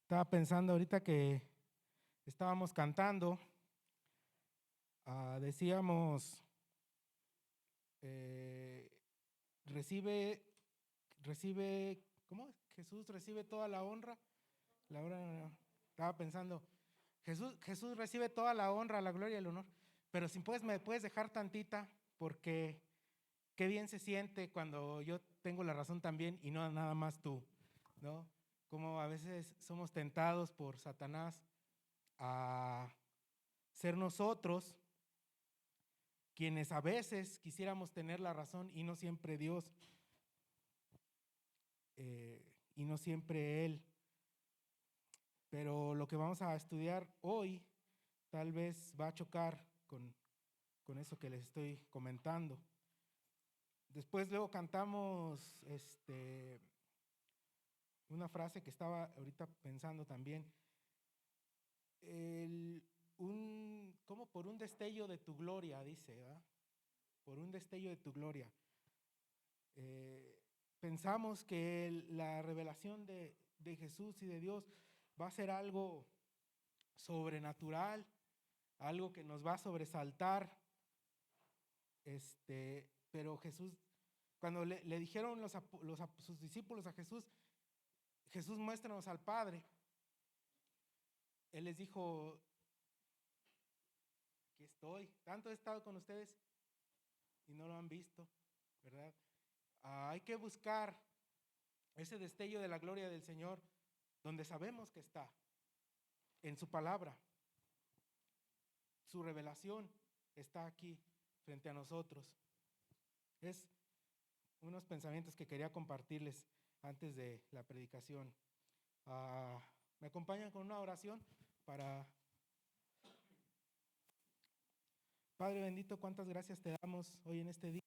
Estaba pensando ahorita que estábamos cantando, decíamos, eh, recibe, ¿cómo? Jesús recibe toda la honra. Estaba pensando, Jesús recibe toda la honra, la gloria y el honor. Pero si puedes, me puedes dejar tantita, porque qué bien se siente cuando yo tengo la razón también y no nada más tú, ¿no? Como a veces somos tentados por Satanás a ser nosotros quienes a veces quisiéramos tener la razón y no siempre Dios, y no siempre Él. Pero lo que vamos a estudiar hoy tal vez va a chocar con eso que les estoy comentando. Después luego cantamos una frase que estaba ahorita pensando también. Como por un destello de tu gloria, dice, ¿verdad? Por un destello de tu gloria. Eh, Pensamos que la revelación de Jesús y de Dios va a ser algo sobrenatural, algo que nos va a sobresaltar. Pero Jesús, cuando le dijeron sus discípulos a Jesús, Jesús, muéstranos al Padre. Él les dijo, aquí estoy, tanto he estado con ustedes y no lo han visto, ¿verdad? Hay que buscar ese destello de la gloria del Señor donde sabemos que está, en su palabra. Su revelación está aquí frente a nosotros. Es unos pensamientos que quería compartirles antes de la predicación. ¿Me acompañan con una oración para... Padre bendito, cuántas gracias te damos hoy en este día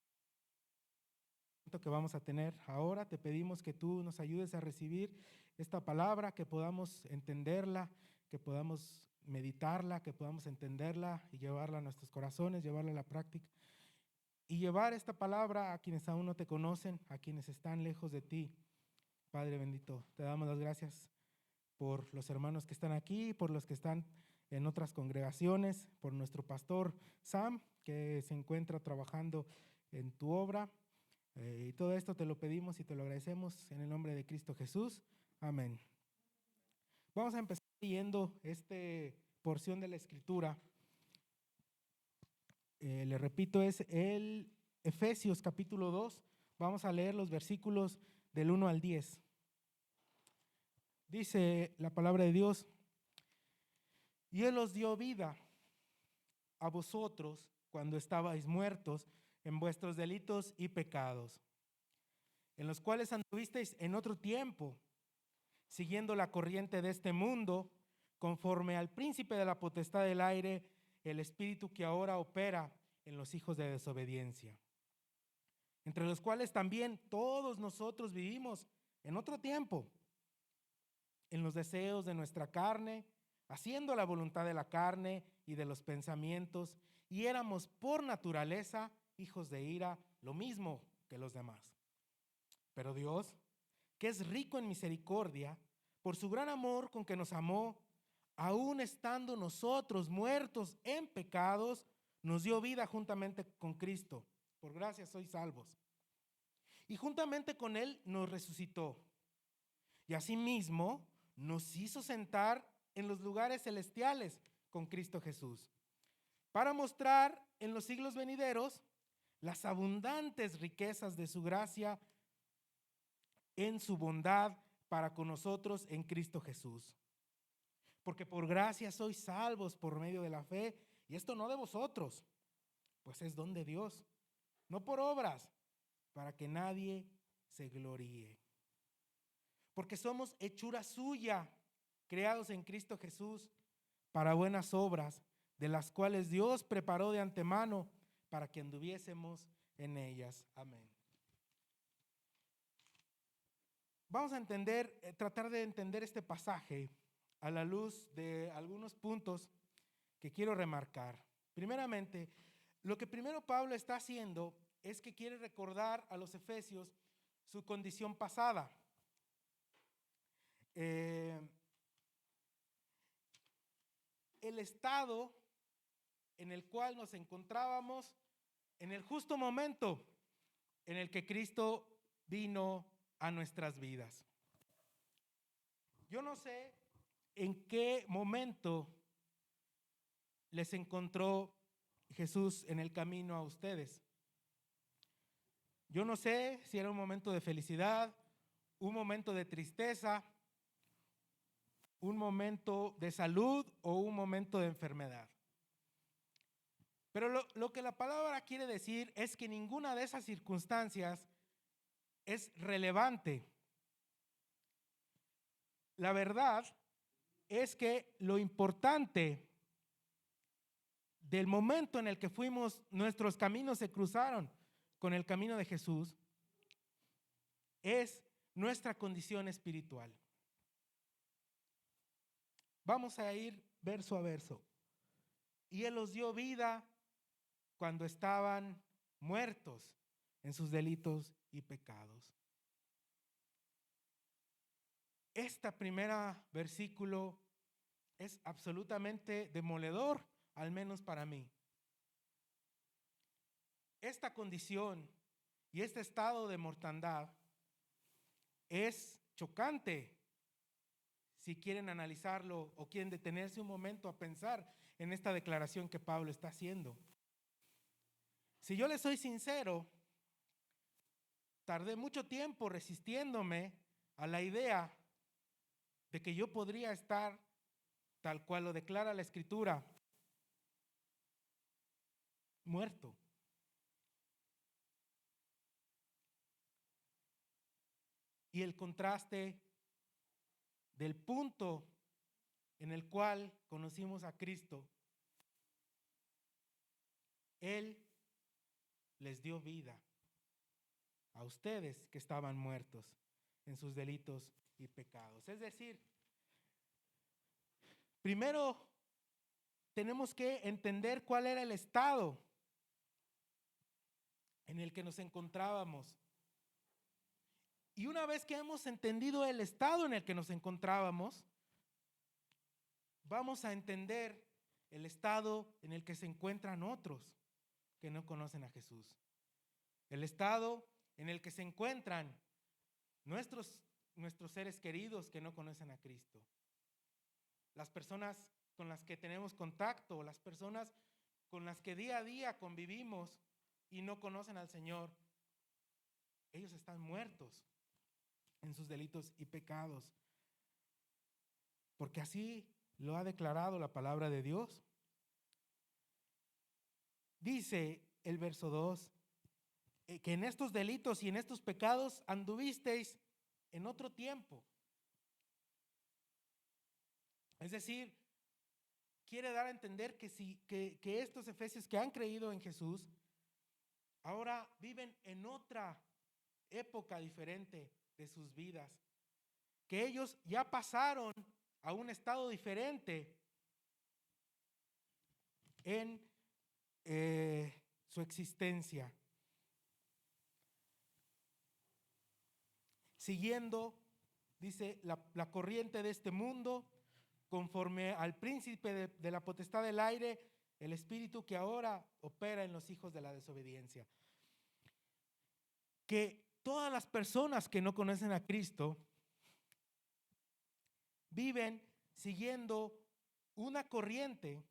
que vamos a tener ahora. Te pedimos que tú nos ayudes a recibir esta palabra, que podamos entenderla, que podamos meditarla, que podamos entenderla y llevarla a nuestros corazones, llevarla a la práctica y llevar esta palabra a quienes aún no te conocen, a quienes están lejos de ti. Padre bendito, te damos las gracias por los hermanos que están aquí, por los que están en otras congregaciones, por nuestro pastor Sam, que se encuentra trabajando en tu obra. Y todo esto te lo pedimos y te lo agradecemos en el nombre de Cristo Jesús. Amén. Vamos a empezar leyendo esta porción de la Escritura. Le repito, es el Efesios capítulo 2. Vamos a leer los versículos del 1 al 10. Dice la palabra de Dios: y Él os dio vida a vosotros cuando estabais muertos en vuestros delitos y pecados, en los cuales anduvisteis en otro tiempo, siguiendo la corriente de este mundo, conforme al príncipe de la potestad del aire, el espíritu que ahora opera en los hijos de desobediencia, entre los cuales también todos nosotros vivimos en otro tiempo, en los deseos de nuestra carne, haciendo la voluntad de la carne y de los pensamientos, y éramos por naturaleza hijos de ira, lo mismo que los demás. Pero Dios, que es rico en misericordia, por su gran amor con que nos amó, aun estando nosotros muertos en pecados, nos dio vida juntamente con Cristo. Por gracia sois salvos. Y juntamente con Él nos resucitó. Y asimismo nos hizo sentar en los lugares celestiales con Cristo Jesús, para mostrar en los siglos venideros las abundantes riquezas de su gracia en su bondad para con nosotros en Cristo Jesús. Porque por gracia sois salvos por medio de la fe, y esto no de vosotros, pues es don de Dios, no por obras, para que nadie se gloríe. Porque somos hechura suya, creados en Cristo Jesús para buenas obras, de las cuales Dios preparó de antemano para que anduviésemos en ellas. Amén. Vamos a tratar de entender este pasaje a la luz de algunos puntos que quiero remarcar. Primeramente, lo que primero Pablo está haciendo es que quiere recordar a los efesios su condición pasada. el estado en el cual nos encontrábamos en el justo momento en el que Cristo vino a nuestras vidas. Yo no sé en qué momento les encontró Jesús en el camino a ustedes. Yo no sé si era un momento de felicidad, un momento de tristeza, un momento de salud o un momento de enfermedad. Pero lo que la palabra quiere decir es que ninguna de esas circunstancias es relevante. La verdad es que lo importante del momento en el que nuestros caminos se cruzaron con el camino de Jesús es nuestra condición espiritual. Vamos a ir verso a verso. Y Él los dio vida cuando estaban muertos en sus delitos y pecados. Este primer versículo es absolutamente demoledor, al menos para mí. Esta condición y este estado de mortandad es chocante si quieren analizarlo o quieren detenerse un momento a pensar en esta declaración que Pablo está haciendo. Si yo les soy sincero, tardé mucho tiempo resistiéndome a la idea de que yo podría estar, tal cual lo declara la Escritura, muerto. Y el contraste del punto en el cual conocimos a Cristo, Él les dio vida a ustedes que estaban muertos en sus delitos y pecados. Es decir, primero tenemos que entender cuál era el estado en el que nos encontrábamos. Y una vez que hemos entendido el estado en el que nos encontrábamos, vamos a entender el estado en el que se encuentran otros que no conocen a Jesús. El estado en el que se encuentran nuestros seres queridos que no conocen a Cristo. Las personas con las que tenemos contacto, las personas con las que día a día convivimos y no conocen al Señor, ellos están muertos en sus delitos y pecados. Porque así lo ha declarado la palabra de Dios. Dice el verso 2, que en estos delitos y en estos pecados anduvisteis en otro tiempo. Es decir, quiere dar a entender que estos efesios que han creído en Jesús ahora viven en otra época diferente de sus vidas, que ellos ya pasaron a un estado diferente en su existencia, siguiendo, dice, la corriente de este mundo, conforme al príncipe de la potestad del aire, el espíritu que ahora opera en los hijos de la desobediencia. Que todas las personas que no conocen a Cristo viven siguiendo una corriente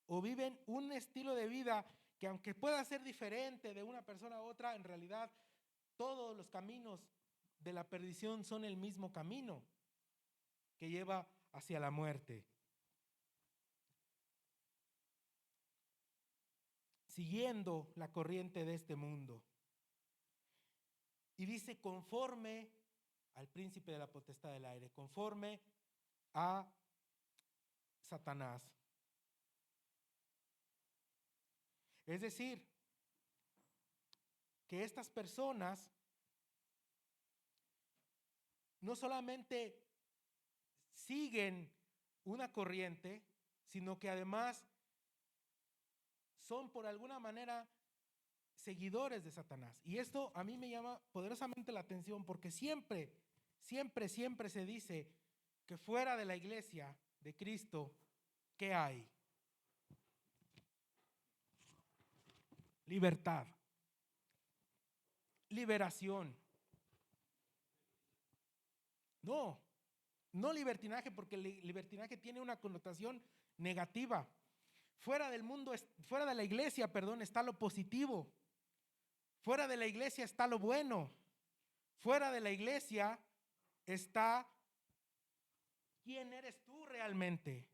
o viven un estilo de vida que, aunque pueda ser diferente de una persona a otra, en realidad todos los caminos de la perdición son el mismo camino que lleva hacia la muerte. Siguiendo la corriente de este mundo. Y dice conforme al príncipe de la potestad del aire, conforme a Satanás. Es decir, que estas personas no solamente siguen una corriente, sino que además son por alguna manera seguidores de Satanás. Y esto a mí me llama poderosamente la atención porque siempre se dice que fuera de la iglesia de Cristo ¿qué hay? Libertad, liberación. No, no libertinaje, porque el libertinaje tiene una connotación negativa. Fuera del mundo, fuera de la iglesia, perdón, está lo positivo. Fuera de la iglesia está lo bueno. Fuera de la iglesia está quién eres tú realmente.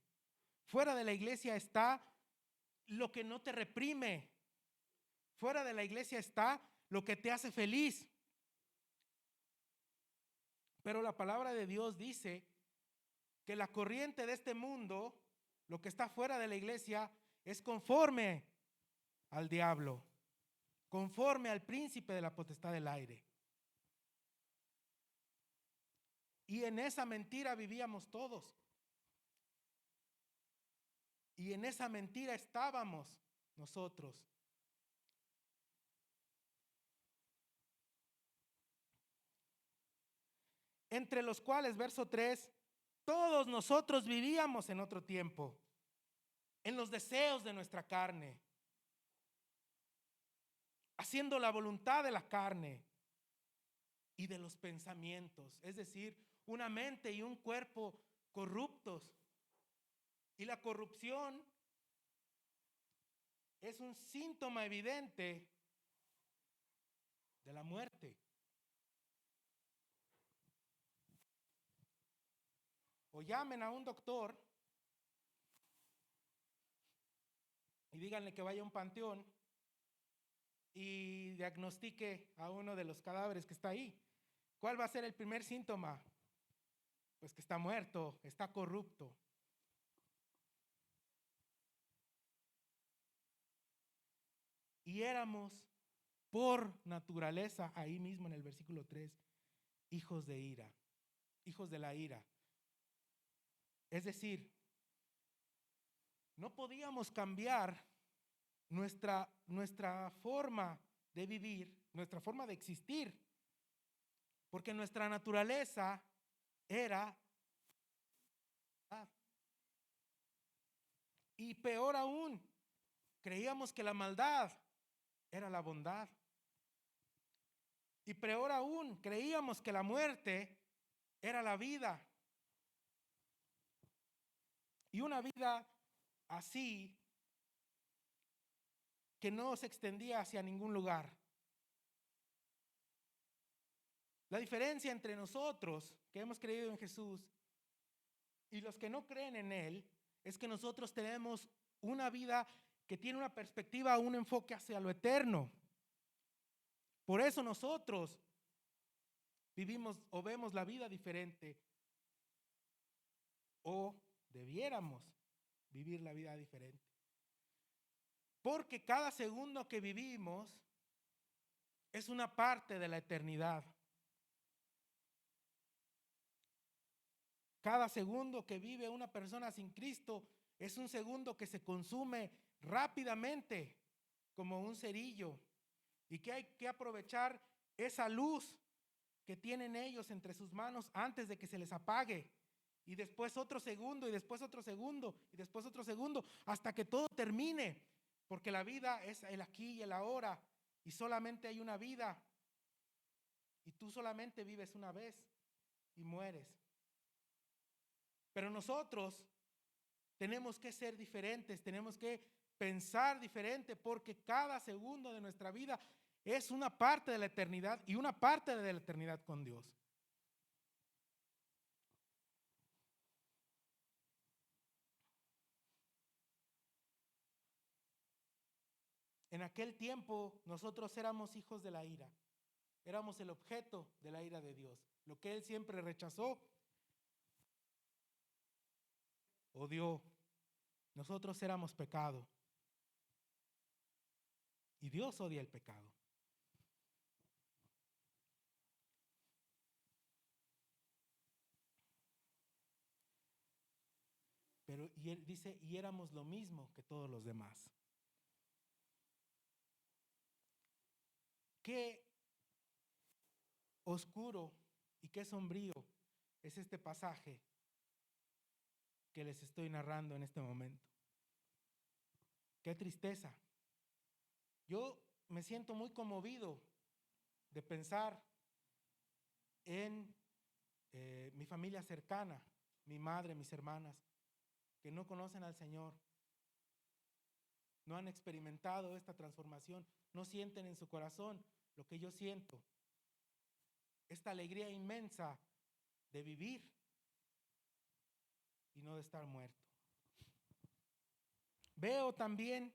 Fuera de la iglesia está lo que no te reprime. Fuera de la iglesia está lo que te hace feliz. Pero la palabra de Dios dice que la corriente de este mundo, lo que está fuera de la iglesia, es conforme al diablo, conforme al príncipe de la potestad del aire. Y en esa mentira vivíamos todos. Y en esa mentira estábamos nosotros. Entre los cuales, verso 3, todos nosotros vivíamos en otro tiempo, en los deseos de nuestra carne, haciendo la voluntad de la carne y de los pensamientos, es decir, una mente y un cuerpo corruptos. Y la corrupción es un síntoma evidente de la muerte. O llamen a un doctor y díganle que vaya a un panteón y diagnostique a uno de los cadáveres que está ahí. ¿Cuál va a ser el primer síntoma? Pues que está muerto, está corrupto. Y éramos por naturaleza, ahí mismo en el versículo 3, hijos de ira, hijos de la ira. Es decir, no podíamos cambiar nuestra forma de vivir, nuestra forma de existir, porque nuestra naturaleza era, y peor aún, creíamos que la maldad era la bondad. Y peor aún, creíamos que la muerte era la vida. Y una vida así que no se extendía hacia ningún lugar. La diferencia entre nosotros que hemos creído en Jesús y los que no creen en Él es que nosotros tenemos una vida que tiene una perspectiva, un enfoque hacia lo eterno. Por eso nosotros vivimos o vemos la vida diferente, o debiéramos vivir la vida diferente. Porque cada segundo que vivimos es una parte de la eternidad. Cada segundo que vive una persona sin Cristo es un segundo que se consume rápidamente como un cerillo, y que hay que aprovechar esa luz que tienen ellos entre sus manos antes de que se les apague, y después otro segundo, y después otro segundo, y después otro segundo, hasta que todo termine, porque la vida es el aquí y el ahora, y solamente hay una vida, y tú solamente vives una vez y mueres. Pero nosotros tenemos que ser diferentes, tenemos que pensar diferente, porque cada segundo de nuestra vida es una parte de la eternidad y una parte de la eternidad con Dios. En aquel tiempo nosotros éramos hijos de la ira, éramos el objeto de la ira de Dios. Lo que Él siempre rechazó, odió. Nosotros éramos pecado y Dios odia el pecado. Pero y Él dice, y éramos lo mismo que todos los demás. Qué oscuro y qué sombrío es este pasaje, que les estoy narrando en este momento. Qué tristeza. Yo me siento muy conmovido de pensar en mi familia cercana, mi madre, mis hermanas, que no conocen al Señor, no han experimentado esta transformación, no sienten en su corazón lo que yo siento, esta alegría inmensa de vivir y no de estar muerto. Veo también,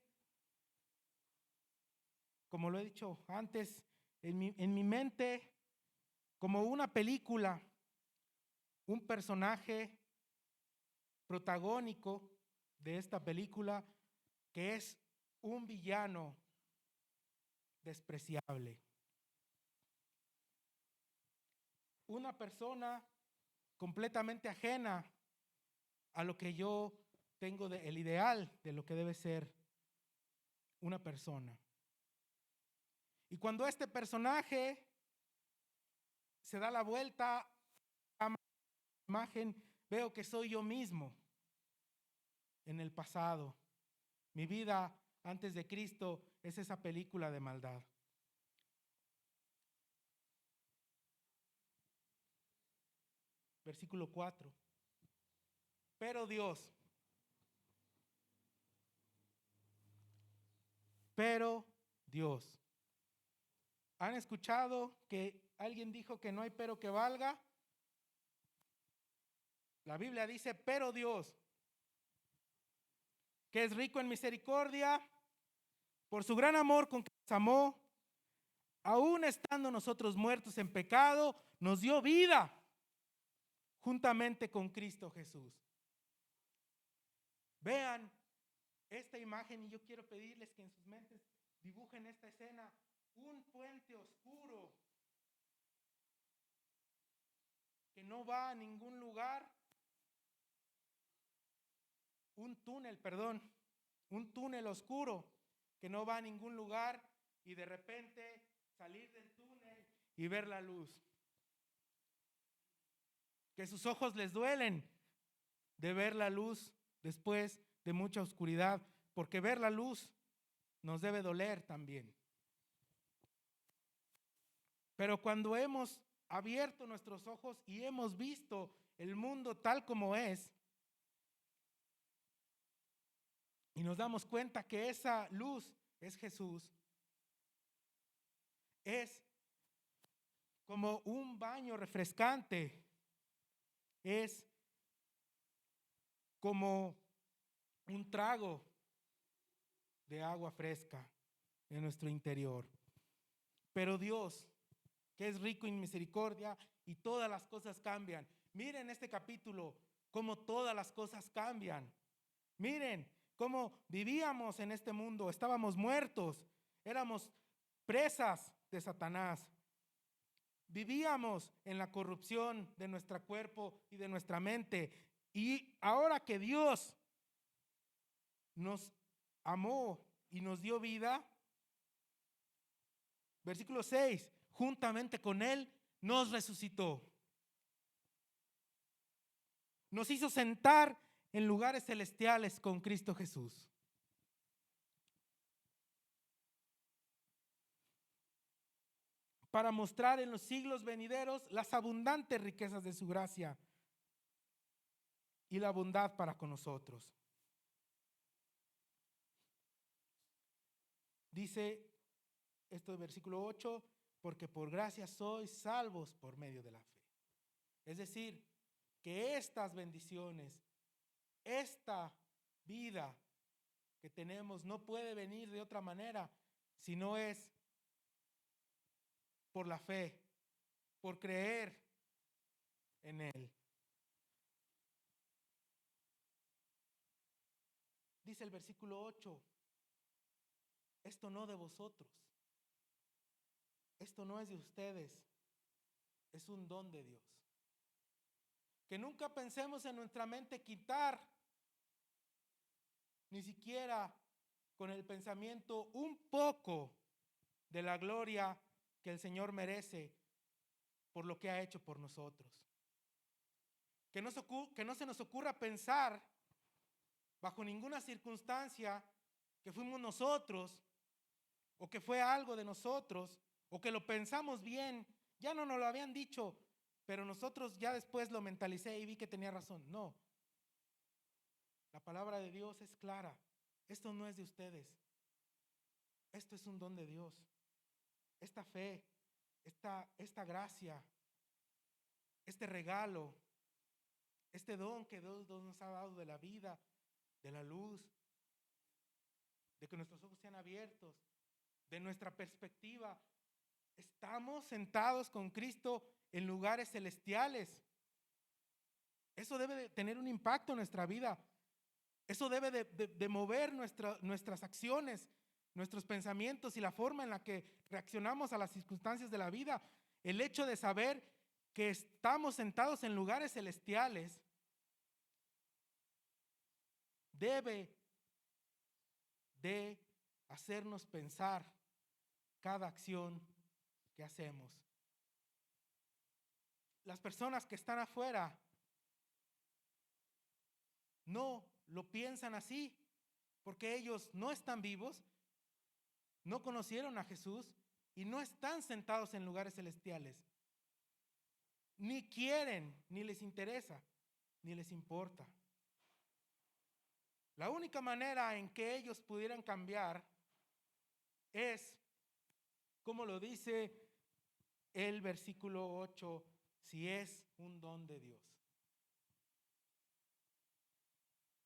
como lo he dicho antes, en mi mente como una película, un personaje protagónico de esta película que es un villano despreciable. Una persona completamente ajena a lo que yo tengo el ideal de lo que debe ser una persona. Y cuando este personaje se da la vuelta a la imagen, veo que soy yo mismo en el pasado. Mi vida antes de Cristo es esa película de maldad. Versículo 4. Pero Dios. ¿Han escuchado que alguien dijo que no hay pero que valga? La Biblia dice, pero Dios, que es rico en misericordia, por su gran amor con que nos amó, aún estando nosotros muertos en pecado, nos dio vida juntamente con Cristo Jesús. Vean esta imagen y yo quiero pedirles que en sus mentes dibujen esta escena, un puente oscuro que no va a ningún lugar, un túnel oscuro que no va a ningún lugar y de repente salir del túnel y ver la luz. Que sus ojos les duelen de ver la luz después de mucha oscuridad, porque ver la luz nos debe doler también. Pero cuando hemos abierto nuestros ojos y hemos visto el mundo tal como es, y nos damos cuenta que esa luz es Jesús, es como un baño refrescante, es como un trago de agua fresca en nuestro interior. Pero Dios, que es rico en misericordia y todas las cosas cambian. Miren este capítulo, cómo todas las cosas cambian. Miren cómo vivíamos en este mundo, estábamos muertos, éramos presas de Satanás. Vivíamos en la corrupción de nuestro cuerpo y de nuestra mente. Y ahora que Dios nos amó y nos dio vida, versículo 6, juntamente con Él nos resucitó. Nos hizo sentar en lugares celestiales con Cristo Jesús. Para mostrar en los siglos venideros las abundantes riquezas de su gracia y la bondad para con nosotros. Dice esto del versículo 8, porque por gracia sois salvos por medio de la fe. Es decir, que estas bendiciones, esta vida que tenemos no puede venir de otra manera, si no es por la fe, por creer en Él. Dice el versículo 8, esto no de vosotros, esto no es de ustedes, es un don de Dios. Que nunca pensemos en nuestra mente quitar, ni siquiera con el pensamiento un poco de la gloria que el Señor merece por lo que ha hecho por nosotros. Que no se nos ocurra pensar bajo ninguna circunstancia que fuimos nosotros o que fue algo de nosotros o que lo pensamos bien. Ya no nos lo habían dicho, pero nosotros ya después lo mentalicé y vi que tenía razón. No. La palabra de Dios es clara. Esto no es de ustedes. Esto es un don de Dios. Esta fe, esta gracia, este regalo, este don que Dios nos ha dado de la vida, de la luz, de que nuestros ojos sean abiertos, de nuestra perspectiva. Estamos sentados con Cristo en lugares celestiales. Eso debe de tener un impacto en nuestra vida. Eso debe de mover nuestras acciones, nuestros pensamientos y la forma en la que reaccionamos a las circunstancias de la vida. El hecho de saber que estamos sentados en lugares celestiales debe de hacernos pensar cada acción que hacemos. Las personas que están afuera no lo piensan así, porque ellos no están vivos, no conocieron a Jesús y no están sentados en lugares celestiales. Ni quieren, ni les interesa, ni les importa. La única manera en que ellos pudieran cambiar es, como lo dice el versículo 8, si es un don de Dios.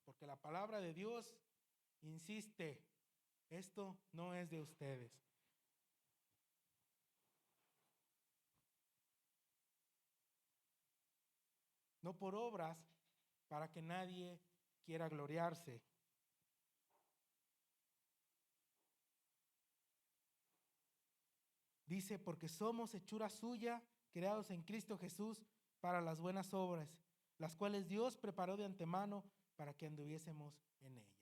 Porque la palabra de Dios insiste, esto no es de ustedes. No por obras, para que nadie quiera gloriarse. Dice, porque somos hechura suya, creados en Cristo Jesús para las buenas obras, las cuales Dios preparó de antemano para que anduviésemos en ellas.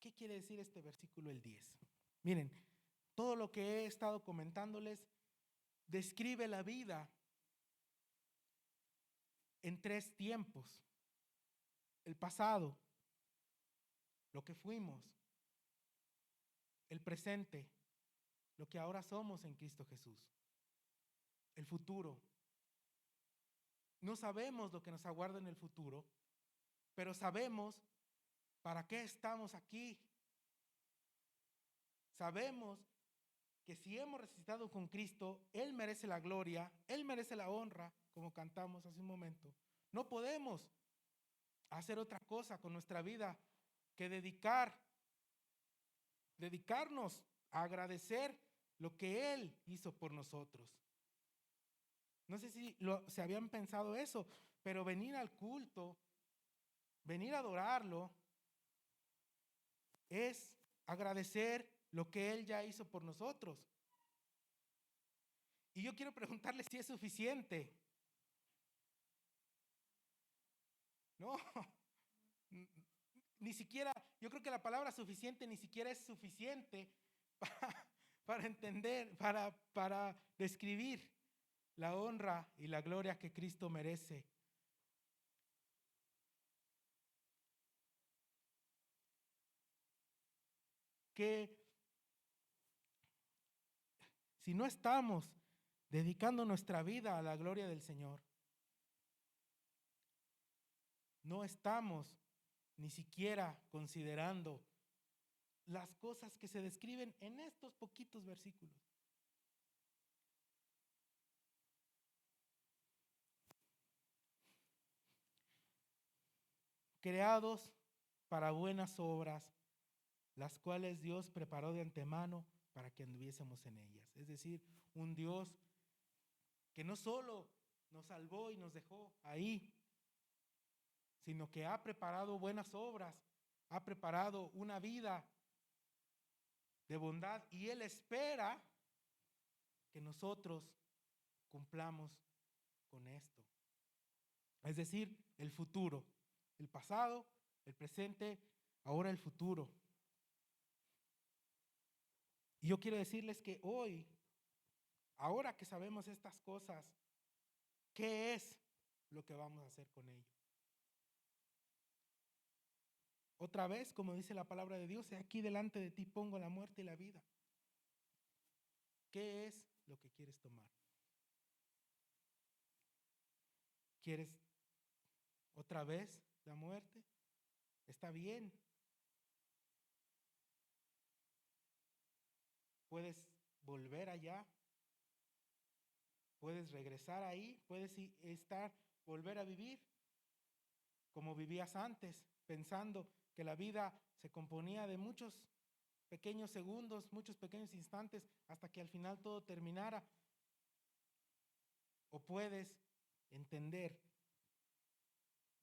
¿Qué quiere decir este versículo, el 10? Miren, todo lo que he estado comentándoles describe la vida en 3 tiempos. El pasado, lo que fuimos, el presente, lo que ahora somos en Cristo Jesús, el futuro. No sabemos lo que nos aguarda en el futuro, pero sabemos para qué estamos aquí. Sabemos que si hemos resucitado con Cristo, Él merece la gloria, Él merece la honra, como cantamos hace un momento. No podemos hacer otra cosa con nuestra vida que dedicarnos a agradecer lo que Él hizo por nosotros. No sé si se habían pensado eso, pero venir al culto, venir a adorarlo, es agradecer lo que Él ya hizo por nosotros. Y yo quiero preguntarle si es suficiente. No, ni siquiera, yo creo que la palabra suficiente ni siquiera es suficiente para entender, para describir la honra y la gloria que Cristo merece. Que si no estamos dedicando nuestra vida a la gloria del Señor, no estamos ni siquiera considerando las cosas que se describen en estos poquitos versículos. Creados para buenas obras, las cuales Dios preparó de antemano para que anduviésemos en ellas. Es decir, un Dios que no solo nos salvó y nos dejó ahí, sino que ha preparado buenas obras, ha preparado una vida de bondad y Él espera que nosotros cumplamos con esto. Es decir, el futuro, el pasado, el presente, ahora el futuro. Y yo quiero decirles que hoy, ahora que sabemos estas cosas, ¿qué es lo que vamos a hacer con ello. Otra vez, como dice la palabra de Dios, aquí delante de ti pongo la muerte y la vida. ¿Qué es lo que quieres tomar? ¿Quieres otra vez la muerte? Está bien. Puedes volver allá. Puedes regresar ahí. Puedes volver a vivir como vivías antes, pensando que la vida se componía de muchos pequeños segundos, muchos pequeños instantes, hasta que al final todo terminara. O puedes entender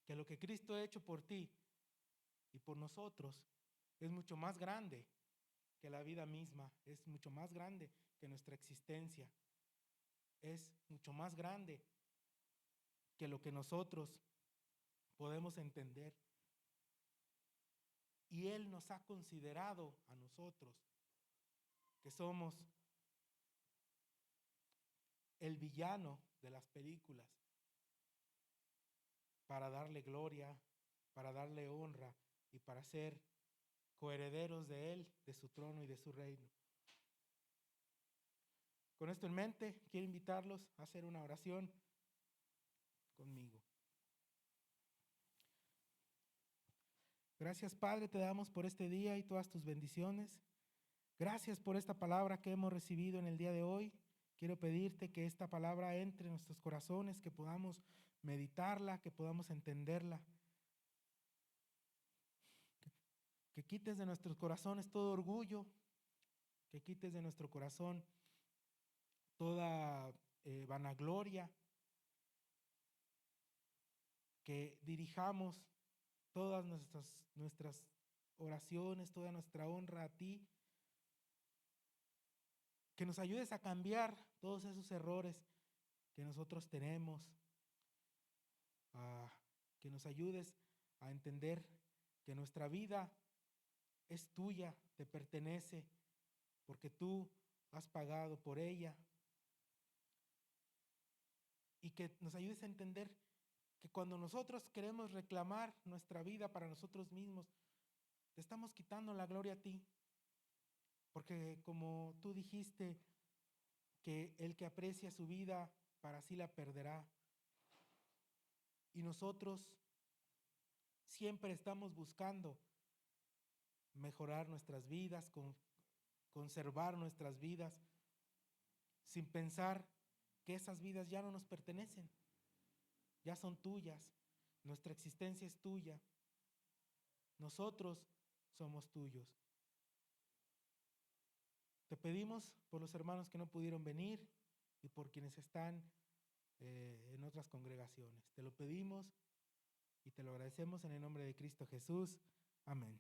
que lo que Cristo ha hecho por ti y por nosotros es mucho más grande que la vida misma, es mucho más grande que nuestra existencia, es mucho más grande que lo que nosotros podemos entender. Y Él nos ha considerado a nosotros, que somos el villano de las películas, para darle gloria, para darle honra y para ser coherederos de Él, de su trono y de su reino. Con esto en mente, quiero invitarlos a hacer una oración conmigo. Gracias, Padre, te damos por este día y todas tus bendiciones. Gracias por esta palabra que hemos recibido en el día de hoy. Quiero pedirte que esta palabra entre en nuestros corazones, que podamos meditarla, que podamos entenderla. Que quites de nuestros corazones todo orgullo, que quites de nuestro corazón toda vanagloria, que dirijamos todas nuestras oraciones, toda nuestra honra a ti, que nos ayudes a cambiar todos esos errores que nosotros tenemos, que nos ayudes a entender que nuestra vida es tuya, te pertenece, porque tú has pagado por ella, y que nos ayudes a entender que cuando nosotros queremos reclamar nuestra vida para nosotros mismos, te estamos quitando la gloria a ti, porque como tú dijiste, que el que aprecia su vida, para sí la perderá. Y nosotros siempre estamos buscando mejorar nuestras vidas, conservar nuestras vidas, sin pensar que esas vidas ya no nos pertenecen, ya son tuyas, nuestra existencia es tuya, nosotros somos tuyos. Te pedimos por los hermanos que no pudieron venir y por quienes están en otras congregaciones. Te lo pedimos y te lo agradecemos en el nombre de Cristo Jesús. Amén.